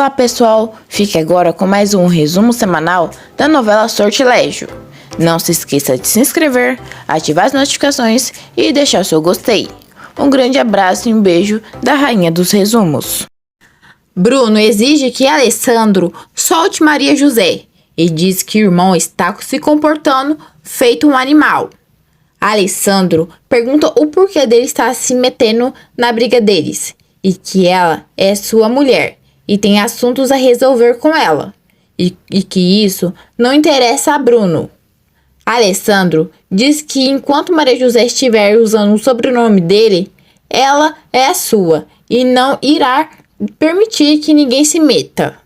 Olá pessoal, fique agora com mais um resumo semanal da novela Sortilégio. Não se esqueça de se inscrever, ativar as notificações e deixar seu gostei. Um grande abraço e um beijo da rainha dos resumos. Bruno exige que Alessandro solte Maria José e diz que o irmão está se comportando feito um animal. Alessandro pergunta o porquê dele estar se metendo na briga deles e que ela é sua mulher e tem assuntos a resolver com ela, e que isso não interessa a Bruno. Alessandro diz que enquanto Maria José estiver usando o sobrenome dele, ela é sua e não irá permitir que ninguém se meta.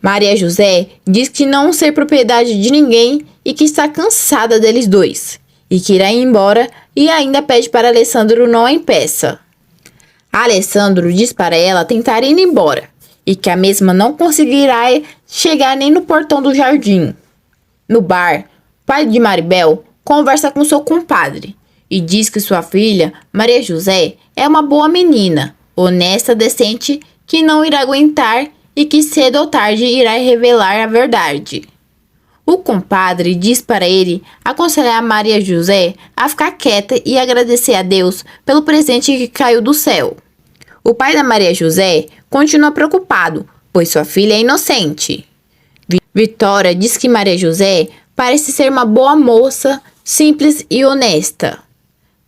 Maria José diz que não ser propriedade de ninguém e que está cansada deles dois, e que irá embora e ainda pede para Alessandro não a impeça. Alessandro diz para ela tentar ir embora, e que a mesma não conseguirá chegar nem no portão do jardim. No bar, pai de Maribel conversa com seu compadre e diz que sua filha, Maria José, é uma boa menina, honesta, decente, que não irá aguentar e que cedo ou tarde irá revelar a verdade. O compadre diz para ele aconselhar Maria José a ficar quieta e agradecer a Deus pelo presente que caiu do céu. O pai da Maria José continua preocupado, pois sua filha é inocente. Vitória diz que Maria José parece ser uma boa moça, simples e honesta.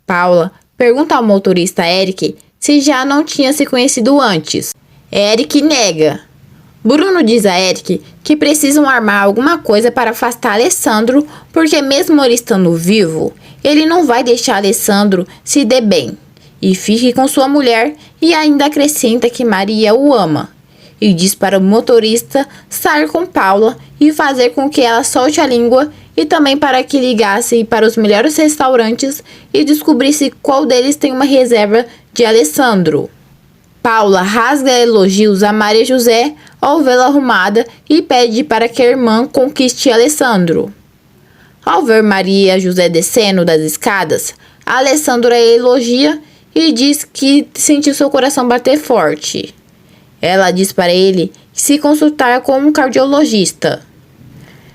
Paula pergunta ao motorista Eric se já não tinha se conhecido antes. Eric nega. Bruno diz a Eric que precisam armar alguma coisa para afastar Alessandro, porque mesmo ele estando vivo, ele não vai deixar Alessandro se dê bem e fique com sua mulher, e ainda acrescenta que Maria o ama, e diz para o motorista sair com Paula e fazer com que ela solte a língua, e também para que ligasse para os melhores restaurantes e descobrisse qual deles tem uma reserva de Alessandro. Paula rasga elogios a Maria José ao vê-la arrumada e pede para que a irmã conquiste Alessandro. Ao ver Maria José descendo das escadas, Alessandro a elogia e diz que sentiu seu coração bater forte. Ela diz para ele se consultar com um cardiologista.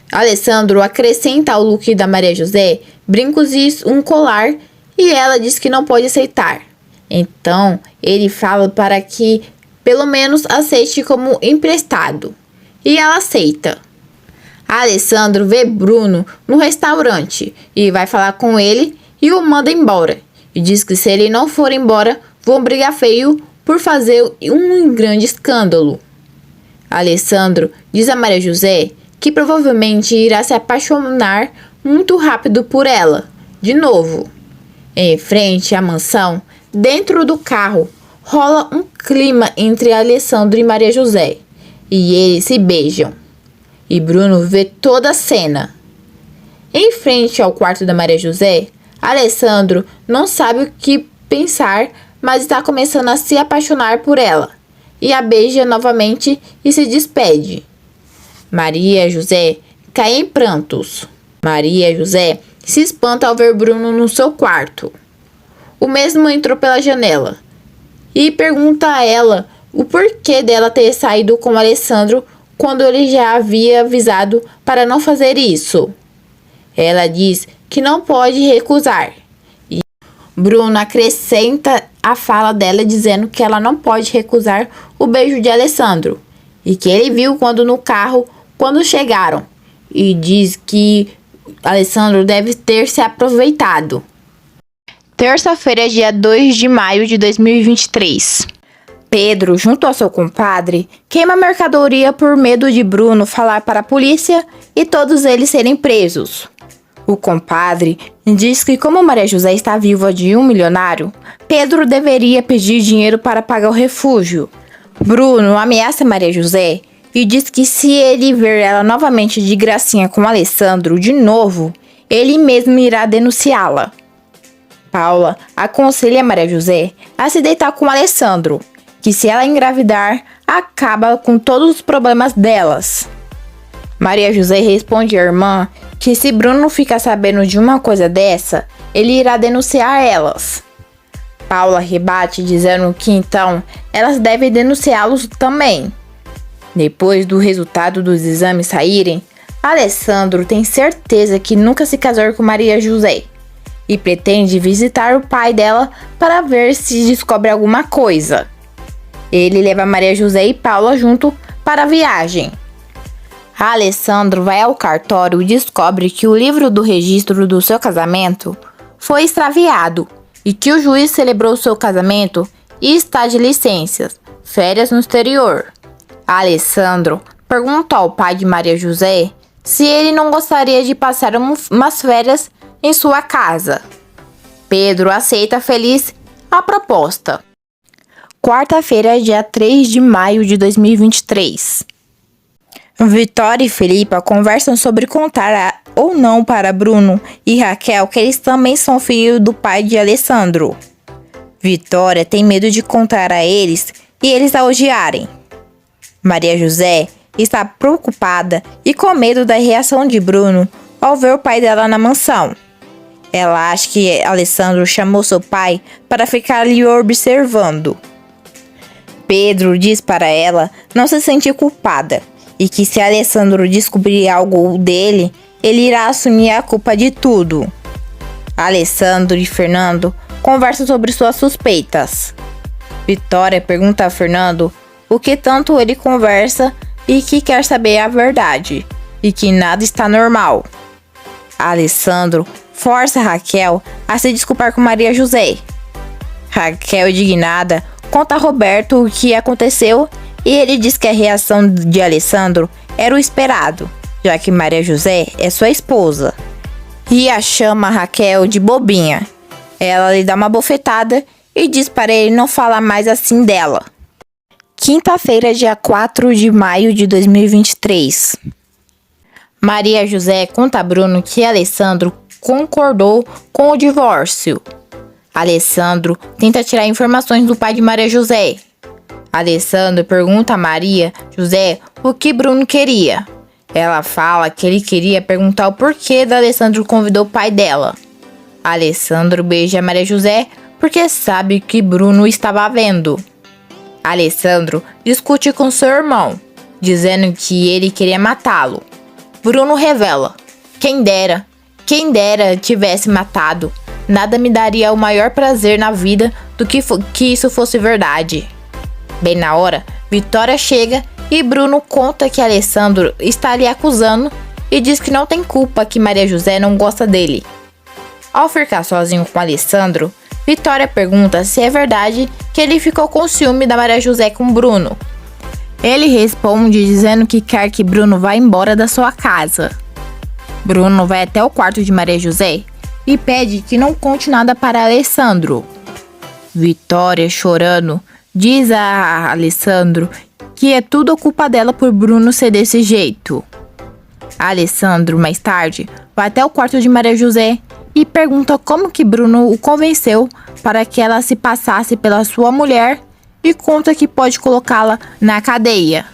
Alessandro acrescenta ao look da Maria José brincos e um colar, e ela diz que não pode aceitar. Então ele fala para que pelo menos aceite como emprestado, e ela aceita. Alessandro vê Bruno no restaurante e vai falar com ele e o manda embora. E diz que se ele não for embora, vão brigar feio por fazer um grande escândalo. Alessandro diz a Maria José que provavelmente irá se apaixonar muito rápido por ela, de novo. Em frente à mansão, dentro do carro, rola um clima entre Alessandro e Maria José, e eles se beijam. E Bruno vê toda a cena. Em frente ao quarto da Maria José, Alessandro não sabe o que pensar, mas está começando a se apaixonar por ela, e a beija novamente e se despede. Maria José cai em prantos. Maria José se espanta ao ver Bruno no seu quarto. O mesmo entrou pela janela e pergunta a ela o porquê dela ter saído com Alessandro quando ele já havia avisado para não fazer isso. Ela diz que não pode recusar. E Bruno acrescenta a fala dela dizendo que ela não pode recusar o beijo de Alessandro e que ele viu quando no carro quando chegaram, e diz que Alessandro deve ter se aproveitado. Terça-feira, dia 2 de maio de 2023. Pedro, junto ao seu compadre, queima mercadoria por medo de Bruno falar para a polícia e todos eles serem presos. O compadre diz que como Maria José está viúva de um milionário, Pedro deveria pedir dinheiro para pagar o refúgio. Bruno ameaça Maria José e diz que se ele ver ela novamente de gracinha com Alessandro de novo, ele mesmo irá denunciá-la. Paula aconselha Maria José a se deitar com Alessandro, que se ela engravidar, acaba com todos os problemas delas. Maria José responde à irmã que se Bruno ficar sabendo de uma coisa dessa, ele irá denunciar elas. Paula rebate dizendo que então elas devem denunciá-los também. Depois do resultado dos exames saírem, Alessandro tem certeza que nunca se casou com Maria José e pretende visitar o pai dela para ver se descobre alguma coisa. Ele leva Maria José e Paula junto para a viagem. Alessandro vai ao cartório e descobre que o livro do registro do seu casamento foi extraviado e que o juiz celebrou seu casamento e está de licenças, férias no exterior. Alessandro pergunta ao pai de Maria José se ele não gostaria de passar umas férias em sua casa. Pedro aceita feliz a proposta. Quarta-feira, dia 3 de maio de 2023. Vitória e Felipa conversam sobre contar ou não para Bruno e Raquel que eles também são filhos do pai de Alessandro. Vitória tem medo de contar a eles e eles a odiarem. Maria José está preocupada e com medo da reação de Bruno ao ver o pai dela na mansão. Ela acha que Alessandro chamou seu pai para ficar ali observando. Pedro diz para ela não se sentir culpada e que se Alessandro descobrir algo dele, ele irá assumir a culpa de tudo. Alessandro e Fernando conversam sobre suas suspeitas. Vitória pergunta a Fernando o que tanto ele conversa e que quer saber a verdade e que nada está normal. Alessandro força Raquel a se desculpar com Maria José. Raquel, indignada, conta a Roberto o que aconteceu e ele diz que a reação de Alessandro era o esperado, já que Maria José é sua esposa. E a chama Raquel de bobinha. Ela lhe dá uma bofetada e diz para ele não falar mais assim dela. Quinta-feira, dia 4 de maio de 2023. Maria José conta a Bruno que Alessandro concordou com o divórcio. Alessandro tenta tirar informações do pai de Maria José. Alessandro pergunta a Maria José o que Bruno queria. Ela fala que ele queria perguntar o porquê da Alessandro convidou o pai dela. Alessandro beija Maria José porque sabe que Bruno estava vendo. Alessandro discute com seu irmão, dizendo que ele queria matá-lo. Bruno revela: quem dera tivesse matado. Nada me daria o maior prazer na vida do que isso fosse verdade. Bem na hora, Vitória chega e Bruno conta que Alessandro está lhe acusando e diz que não tem culpa que Maria José não gosta dele. Ao ficar sozinho com Alessandro, Vitória pergunta se é verdade que ele ficou com ciúme da Maria José com Bruno. Ele responde dizendo que quer que Bruno vá embora da sua casa. Bruno vai até o quarto de Maria José e pede que não conte nada para Alessandro. Vitória, chorando, diz a Alessandro que é tudo culpa dela por Bruno ser desse jeito. Alessandro, mais tarde, vai até o quarto de Maria José e pergunta como que Bruno o convenceu para que ela se passasse pela sua mulher e conta que pode colocá-la na cadeia.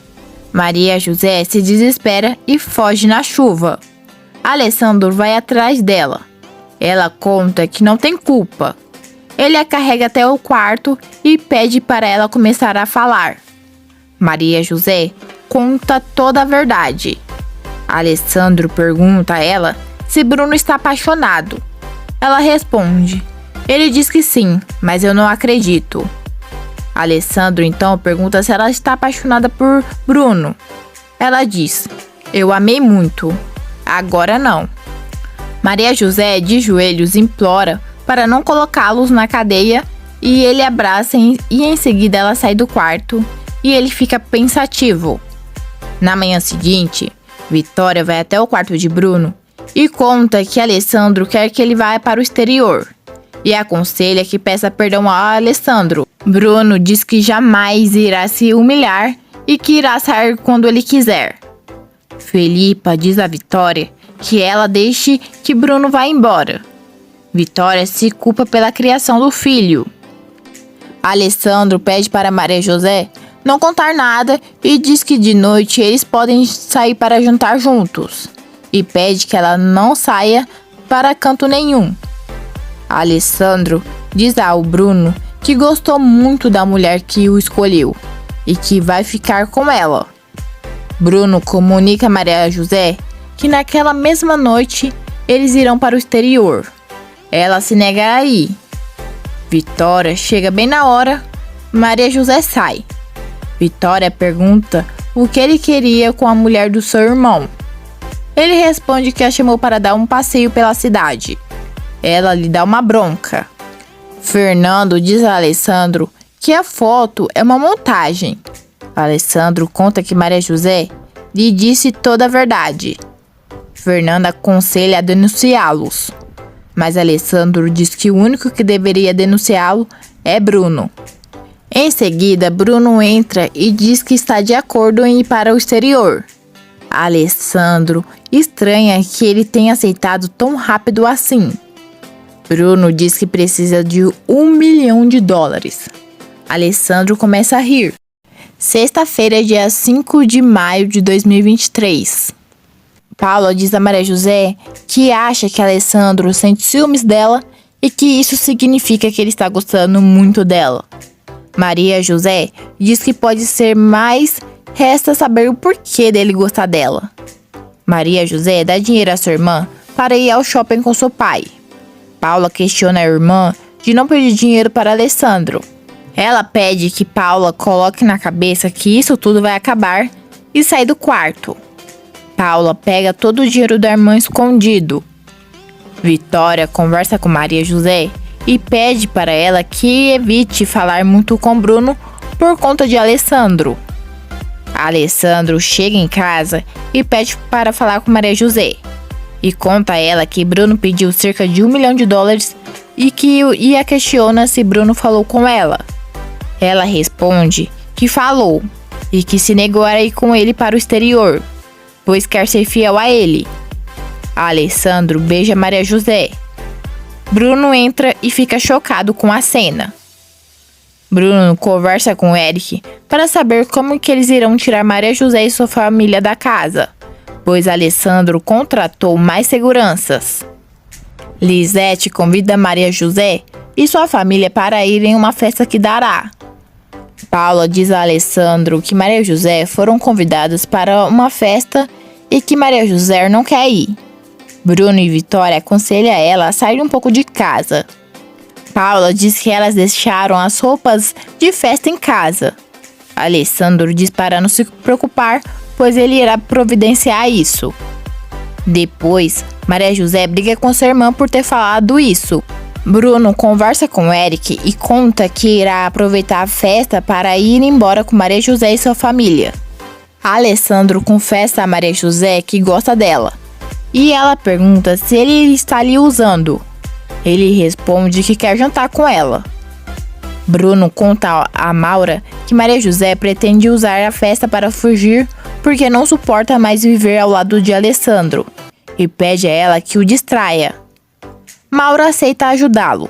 Maria José se desespera e foge na chuva. Alessandro vai atrás dela. Ela conta que não tem culpa. Ele a carrega até o quarto e pede para ela começar a falar. Maria José conta toda a verdade. Alessandro pergunta a ela se Bruno está apaixonado. Ela responde: ele diz que sim, mas eu não acredito. Alessandro então pergunta se ela está apaixonada por Bruno. Ela diz: eu amei muito, agora não. Maria José, de joelhos, implora para não colocá-los na cadeia e ele abraça e em seguida ela sai do quarto e ele fica pensativo. Na manhã seguinte, Vitória vai até o quarto de Bruno e conta que Alessandro quer que ele vá para o exterior e aconselha que peça perdão a Alessandro. Bruno diz que jamais irá se humilhar e que irá sair quando ele quiser. Felipa diz a Vitória que ela deixe que Bruno vá embora. Vitória se culpa pela criação do filho. Alessandro pede para Maria José não contar nada e diz que de noite eles podem sair para jantar juntos. E pede que ela não saia para canto nenhum. Alessandro diz ao Bruno que gostou muito da mulher que o escolheu e que vai ficar com ela. Bruno comunica a Maria José que naquela mesma noite eles irão para o exterior. Ela se nega a ir. Vitória chega bem na hora, Maria José sai. Vitória pergunta o que ele queria com a mulher do seu irmão. Ele responde que a chamou para dar um passeio pela cidade. Ela lhe dá uma bronca. Fernando diz a Alessandro que a foto é uma montagem. Alessandro conta que Maria José lhe disse toda a verdade. Fernando aconselha a denunciá-los, mas Alessandro diz que o único que deveria denunciá-lo é Bruno. Em seguida, Bruno entra e diz que está de acordo em ir para o exterior. Alessandro estranha que ele tenha aceitado tão rápido assim. Bruno diz que precisa de $1 milhão. Alessandro começa a rir. Sexta-feira, dia 5 de maio de 2023. Paula diz a Maria José que acha que Alessandro sente ciúmes dela e que isso significa que ele está gostando muito dela. Maria José diz que pode ser, mas resta saber o porquê dele gostar dela. Maria José dá dinheiro à sua irmã para ir ao shopping com seu pai. Paula questiona a irmã de não pedir dinheiro para Alessandro. Ela pede que Paula coloque na cabeça que isso tudo vai acabar e sai do quarto. Paula pega todo o dinheiro da irmã escondido. Vitória conversa com Maria José e pede para ela que evite falar muito com Bruno por conta de Alessandro. Alessandro chega em casa e pede para falar com Maria José. E conta a ela que Bruno pediu cerca de $1 milhão e a questiona se Bruno falou com ela. Ela responde que falou e que se negou a ir com ele para o exterior, pois quer ser fiel a ele. Alessandro beija Maria José. Bruno entra e fica chocado com a cena. Bruno conversa com Eric para saber como que eles irão tirar Maria José e sua família da casa, pois Alessandro contratou mais seguranças. Lisete convida Maria José e sua família para ir em uma festa que dará. Paula diz a Alessandro que Maria José foram convidados para uma festa e que Maria José não quer ir. Bruno e Vitória aconselham ela a sair um pouco de casa. Paula diz que elas deixaram as roupas de festa em casa. Alessandro diz para não se preocupar, pois ele irá providenciar isso. Depois, Maria José briga com sua irmã por ter falado isso. Bruno conversa com Eric e conta que irá aproveitar a festa para ir embora com Maria José e sua família. Alessandro confessa a Maria José que gosta dela. E ela pergunta se ele está lhe usando. Ele responde que quer jantar com ela. Bruno conta a Maura que Maria José pretende usar a festa para fugir porque não suporta mais viver ao lado de Alessandro e pede a ela que o distraia. Maura aceita ajudá-lo.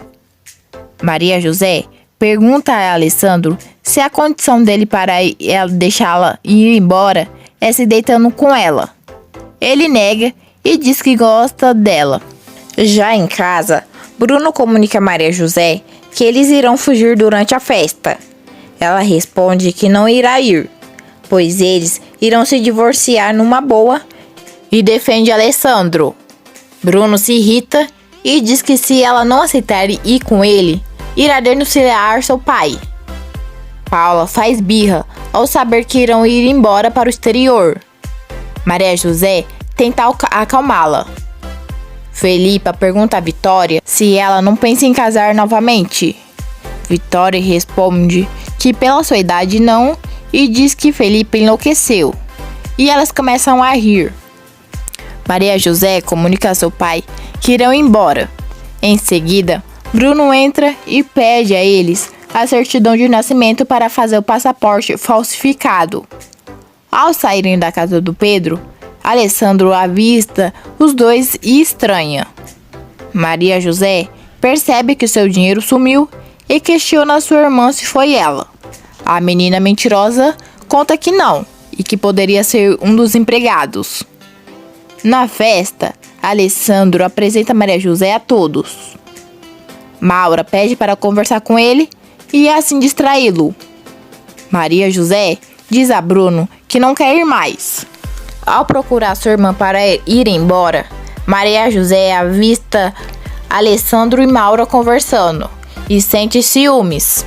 Maria José pergunta a Alessandro se a condição dele para ela deixá-la ir embora é se deitando com ela. Ele nega e diz que gosta dela. Já em casa, Bruno comunica a Maria José que eles irão fugir durante a festa. Ela responde que não irá ir, pois eles irão se divorciar numa boa e defende Alessandro. Bruno se irrita e diz que se ela não aceitar ir com ele, irá denunciar seu pai. Paula faz birra ao saber que irão ir embora para o exterior. Maria José tenta acalmá-la. Felipa pergunta a Vitória se ela não pensa em casar novamente. Vitória responde que pela sua idade não e diz que Felipa enlouqueceu. E elas começam a rir. Maria José comunica a seu pai que irão embora. Em seguida, Bruno entra e pede a eles a certidão de nascimento para fazer o passaporte falsificado. Ao saírem da casa do Pedro, Alessandro avista os dois e estranha. Maria José percebe que seu dinheiro sumiu e questiona sua irmã se foi ela. A menina mentirosa conta que não e que poderia ser um dos empregados. Na festa, Alessandro apresenta Maria José a todos. Maura pede para conversar com ele e assim distraí-lo. Maria José diz a Bruno que não quer ir mais. Ao procurar sua irmã para ir embora, Maria José avista Alessandro e Maura conversando e sente ciúmes.